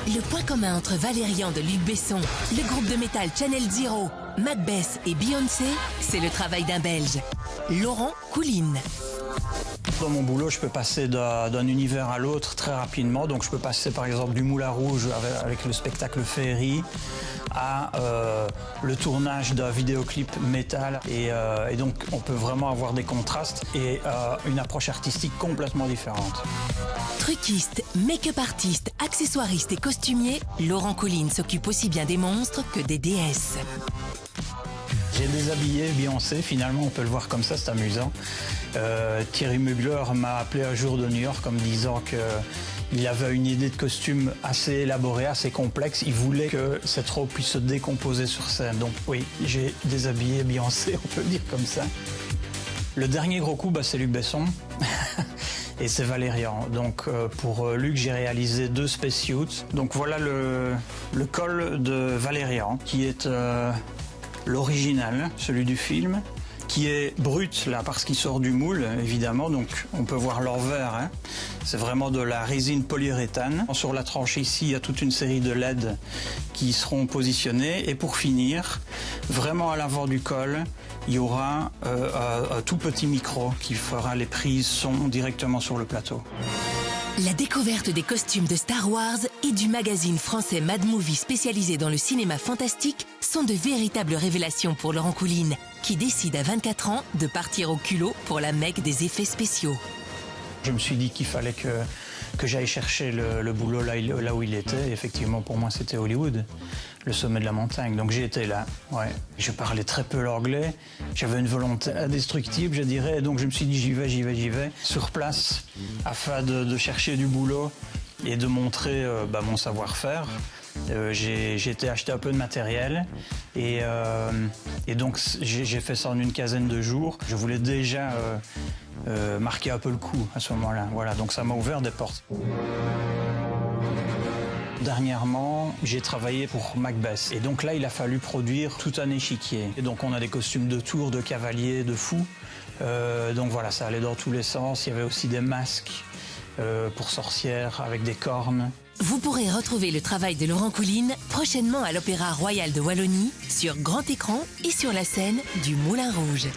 Le point commun entre Valérian de Luc Besson, le groupe de métal Channel Zero, Macbeth et Beyoncé, c'est le travail d'un Belge, Laurent Couline. Dans mon boulot, je peux passer d'un univers à l'autre très rapidement. Donc je peux passer par exemple du Moulin Rouge avec le spectacle Féerie à le tournage d'un vidéoclip métal. Et donc on peut vraiment avoir des contrastes et une approche artistique complètement différente. Truquiste, make-up artiste, accessoiriste et costumier, Laurent Couline s'occupe aussi bien des monstres que des déesses. J'ai déshabillé Beyoncé, finalement on peut le voir comme ça, c'est amusant. Thierry Mugler m'a appelé un jour de New York en me disant qu'il avait une idée de costume assez élaborée, assez complexe. Il voulait que cette robe puisse se décomposer sur scène. Donc oui, j'ai déshabillé Beyoncé, on peut le dire comme ça. Le dernier gros coup, c'est Luc Besson. Et c'est Valérian. Donc pour Luc, j'ai réalisé 2 spacesuits. Donc voilà le col de Valérian, qui est l'original, celui du film, qui est brut là parce qu'il sort du moule évidemment, donc on peut voir l'envers, hein. C'est vraiment de la résine polyuréthane. Sur la tranche ici, il y a toute une série de LED qui seront positionnés et pour finir, vraiment à l'avant du col, il y aura un tout petit micro qui fera les prises son directement sur le plateau. La découverte des costumes de Star Wars et du magazine français Mad Movie spécialisé dans le cinéma fantastique sont de véritables révélations pour Laurent Couline, qui décide à 24 ans de partir au culot pour la Mecque des effets spéciaux. Je me suis dit qu'il fallait que j'aille chercher le boulot là où il était. Et effectivement, pour moi, c'était Hollywood, le sommet de la montagne. Donc j'ai été là. Ouais. Je parlais très peu l'anglais. J'avais une volonté indestructible, je dirais. Et donc je me suis dit, j'y vais. Sur place, afin de chercher du boulot et de montrer mon savoir-faire. J'ai été acheter un peu de matériel et donc j'ai fait ça en une quinzaine de jours. Je voulais déjà marquer un peu le coup à ce moment-là. Voilà, donc ça m'a ouvert des portes. Dernièrement, j'ai travaillé pour Macbeth et donc là, il a fallu produire tout un échiquier. Et donc on a des costumes de tours, de cavaliers, de fous. Donc voilà, ça allait dans tous les sens. Il y avait aussi des masques pour sorcières avec des cornes. Vous pourrez retrouver le travail de Laurent Couline prochainement à l'Opéra Royal de Wallonie, sur grand écran et sur la scène du Moulin Rouge.